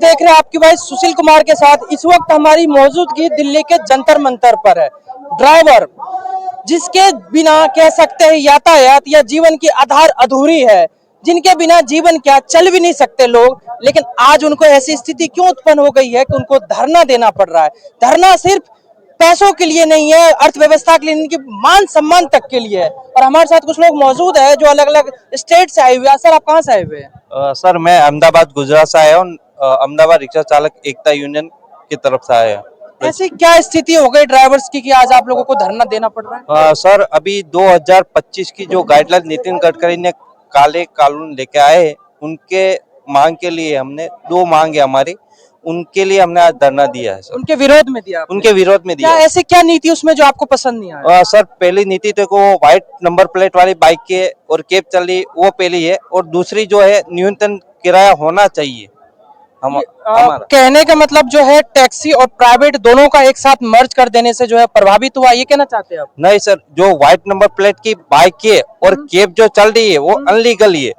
देख रहे हैं आपके भाई सुशील कुमार के साथ। इस वक्त हमारी मौजूदगी दिल्ली के जंतर मंतर पर है। ड्राइवर जिसके बिना कह सकते हैं यातायात या जीवन की आधार अधूरी है, जिनके बिना जीवन क्या चल भी नहीं सकते लोग, लेकिन आज उनको ऐसी स्थिति क्यों उत्पन्न हो गई है कि उनको धरना देना पड़ रहा है। धरना सिर्फ पैसों के लिए नहीं है, अर्थव्यवस्था के लिए, इनकी मान सम्मान तक के लिए है। और हमारे साथ कुछ लोग मौजूद है जो अलग अलग स्टेट से आए हुए हैं। सर, आप कहाँ से आए हुए हैं? सर, मैं अहमदाबाद गुजरात से आया हूँ। अहमदाबाद रिक्शा चालक एकता यूनियन की तरफ से आया हूँ। ऐसी क्या स्थिति हो गई ड्राइवर्स की कि आज आप लोगों को धरना देना पड़ रहा है? सर, अभी 2025 की जो गाइडलाइन नितिन गडकरी ने काले कानून लेके आए, उनके मांग के लिए हमने दो मांग है हमारी, उनके लिए हमने आज धरना दिया है। सर, उनके विरोध में दिया आपने? उनके विरोध में दिया। ऐसे क्या नीति उसमें जो आपको पसंद नहीं आया? सर, पहली नीति तो व्हाइट नंबर प्लेट वाली बाइक के और कैब चली, वो पहली है। और दूसरी जो है न्यूनतम किराया होना चाहिए। कहने का मतलब जो है टैक्सी और प्राइवेट दोनों का एक साथ मर्ज कर देने से जो है प्रभावित हुआ, ये कहना चाहते हैं आप? नहीं सर, जो व्हाइट नंबर प्लेट की बाइक है और कैब जो चल रही है वो अनलीगल है।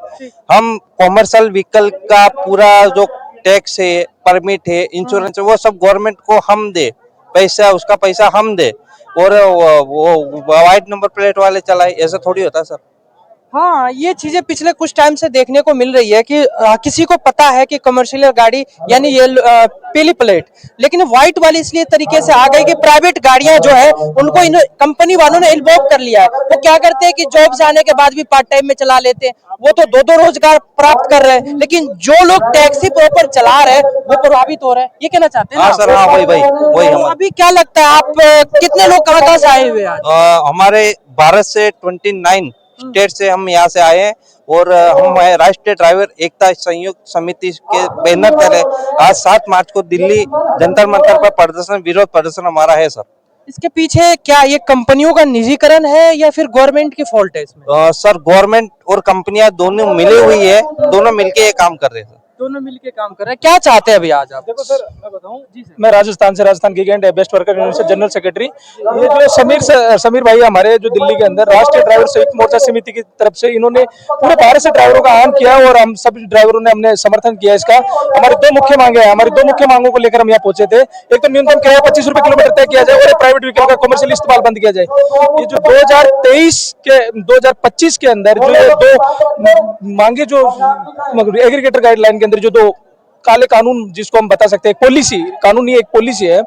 हम कॉमर्शियल व्हीकल का पूरा जो टैक्स है, परमिट है, इंश्योरेंस है, वो सब गवर्नमेंट को हम दे, पैसा उसका पैसा हम दे, और वो व्हाइट नंबर प्लेट वाले चलाए, ऐसा थोड़ी होता सर। हाँ, ये चीजें पिछले कुछ टाइम से देखने को मिल रही है कि किसी को पता है कि कमर्शियल गाड़ी यानी ये पीली प्लेट, लेकिन व्हाइट वाली इसलिए तरीके से आ गई कि प्राइवेट गाड़ियां जो है उनको इन कंपनी वालों ने इन्वॉल्व कर लिया है। वो क्या करते हैं कि जॉब जाने के बाद भी पार्ट टाइम में चला लेते हैं, वो तो दो रोजगार प्राप्त कर रहे हैं, लेकिन जो लोग टैक्सी प्रॉपर चला रहे हैं वो प्रभावित हो रहे हैं, ये कहना चाहते हैं? हाँ सर, हाँ वही हम। अभी क्या लगता है आप कितने लोग कहाँ से आए हुए हैं? हमारे भारत से 29 स्टेट से हम यहाँ से आए हैं, और हम राष्ट्रीय ड्राइवर एकता संयुक्त समिति के बैनर तले आज 7 मार्च को दिल्ली जंतर मंतर पर प्रदर्शन, विरोध प्रदर्शन हमारा है सर। इसके पीछे क्या ये कंपनियों का निजीकरण है या फिर गवर्नमेंट की फॉल्ट है इसमें? सर, गवर्नमेंट और कंपनियां दोनों मिली हुई है, दोनों मिलके ये काम कर रहे हैं। दोनों मिलके काम कर रहे हैं। क्या चाहते हैं अभी आज आप? देखो सर, मैं बताऊं जी सर, मैं राजस्थान से, Rajasthan gig and best worker union से जनरल सेक्रेटरी। ये जो समीर भाई हमारे जो दिल्ली के अंदर राष्ट्रीय ड्राइवर संयुक्त मोर्चा समिति की तरफ से इन्होंने पूरे भारत से ड्राइवरों का आह्वान किया, और हम सभी ड्राइवरों ने हमने समर्थन किया इसका। हमारी दो मुख्य मांगे हैं, हमारी दो मुख्य मांगों को लेकर हम यहाँ पहुंचे थे। एक तो न्यूनतम किराया 25 रुपए किलोमीटर तय किया जाए, और प्राइवेट व्हीकल का कमर्शियल इस्तेमाल बंद किया जाए। ये जो 2025 के अंदर जो दो मांगे, जो एग्रीगेटर गाइडलाइन के अंदर जो दो काले कानून, जिसको हम बता सकते हैं पॉलिसी, कानून नहीं एक पॉलिसी है,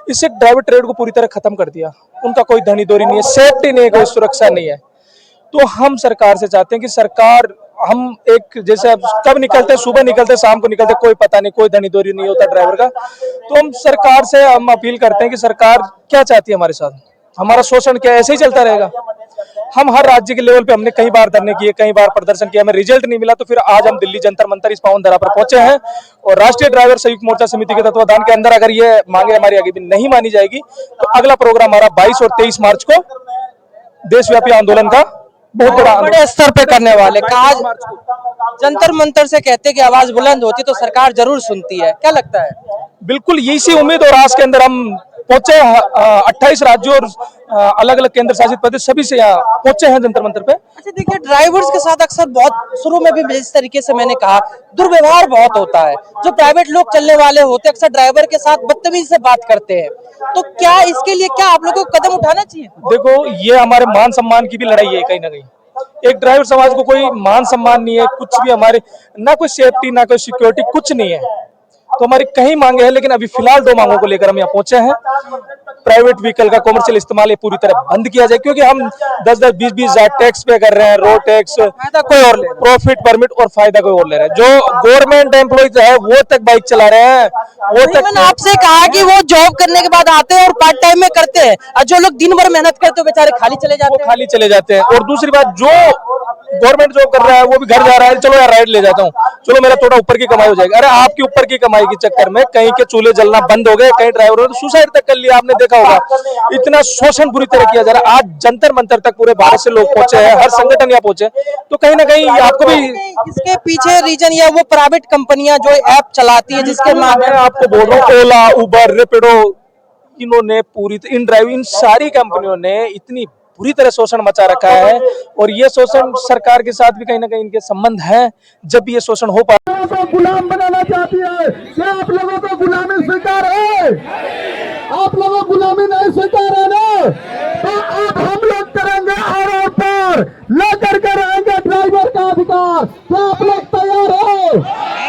इससे ड्राइवर ट्रेड को पूरी तरह खत्म कर दिया। उनका कोई धनी दौरी नहीं है, सेफ्टी नहीं है, कोई सुरक्षा नहीं है। तो हम सरकार से चाहते हैं कि सरकार, हम एक जैसे कब निकलते हैं, सुबह निकलते हैं, शाम को निकलते हैं, कोई पता नहीं, कोई धनी दौरी नहीं होता ड्राइवर का। तो हम सरकार से हम अपील करते हैं कि सरकार क्या चाहती है हमारे साथ, हमारा शोषण क्या ऐसे ही चलता रहेगा? हम हर राज्य के लेवल पे हमने कई बार धरने किए, कई बार प्रदर्शन किया, हमें रिजल्ट नहीं मिला, तो फिर आज हम दिल्ली जंतर मंतर इस पावन धरा पर पहुंचे हैं। और राष्ट्रीय ड्राइवर संयुक्त मोर्चा समिति के तत्वाधान के अंदर अगर ये मांगे हमारी आगे भी नहीं मानी जाएगी, तो अगला प्रोग्राम हमारा 22 और 23 मार्च को देशव्यापी आंदोलन का बहुत बड़े स्तर पे करने वाले। आज जंतर मंतर से कहते हैं कि आवाज बुलंद होती तो सरकार जरूर सुनती है, क्या लगता है? बिल्कुल यही उम्मीद और आस के अंदर हम पहुंचे। 28 राज्यों और अलग अलग केंद्र शासित प्रदेश सभी से यहाँ पहुंचे हैं जंतर मंतर पे। अच्छा देखिए, ड्राइवर्स के साथ अक्सर बहुत शुरू में भी जिस तरीके से मैंने कहा, दुर्व्यवहार बहुत होता है। जो प्राइवेट लोग चलने वाले होते हैं अक्सर ड्राइवर के साथ बदतमीजी से बात करते हैं, तो क्या इसके लिए क्या आप लोगों को कदम उठाना चाहिए? देखो, ये हमारे मान सम्मान की भी लड़ाई है कहीं ना कहीं। एक ड्राइवर समाज को कोई मान सम्मान नहीं है, कुछ भी हमारे, ना कोई सेफ्टी, ना कोई सिक्योरिटी, कुछ नहीं है। तो हमारी कई मांगे हैं, लेकिन अभी फिलहाल दो मांगों को लेकर हम यहाँ पहुंचे हैं। प्राइवेट व्हीकल का कमर्शियल इस्तेमाल ये पूरी तरह बंद किया जाए, क्योंकि हम 10-10, 20-20 हजार टैक्स पे कर रहे हैं, रोड टैक्स, फायदा कोई और ले, प्रॉफिट परमिट, और फायदा कोई और ले रहे हैं। जो गवर्नमेंट एम्प्लॉइज है वो तक बाइक चला रहे हैं, वो तक। मैंने आपसे कहा कि वो जॉब करने के बाद आते हैं और पार्ट टाइम में करते हैं, और जो लोग दिन भर मेहनत करते हैं बेचारे खाली चले जाते हैं। खाली चले जाते हैं। और दूसरी बात, जो गवर्नमेंट जॉब कर रहा है वो भी घर जा रहा है, चलो यार राइड ले जाता हूँ, चलो मेरा थोड़ा ऊपर की कमाई हो जाएगी। अरे आपकी ऊपर की कमाई के चक्कर में कहीं के चूल्हे जलना बंद हो गए, कई ड्राइवरों ने सुसाइड तक कर लिया, आपने देखा होगा। इतना शोषण बुरी तरह किया जा रहा है। आज जंतर मंतर तक पूरे भारत से लोग पहुंचे हैं, हर संगठन यहाँ पहुंचे, तो कहीं ना कहीं आपको भी इसके पीछे रीजन या वो प्राइवेट कंपनियां जो ऐप चलाती है, जिसके माध्यम आपको बोल रहा हूँ, ओला, उबर, रेपिडो, इन्होंने इन सारी कंपनियों ने इतनी बुरी तरह शोषण मचा रखा है। और ये शोषण सरकार के साथ भी कहीं ना कहीं इनके संबंध है। जब भी ये शोषण हो पा गुलाम बनाना चाहती है। क्या आप लोगों को गुलामी स्वीकार है? आप लोगों को गुलामी नहीं स्वीकार है ना? तो अब हम लोग करेंगे और पार लेकर के रहेंगे ड्राइवर का अधिकार। क्या आप लोग तैयार हो?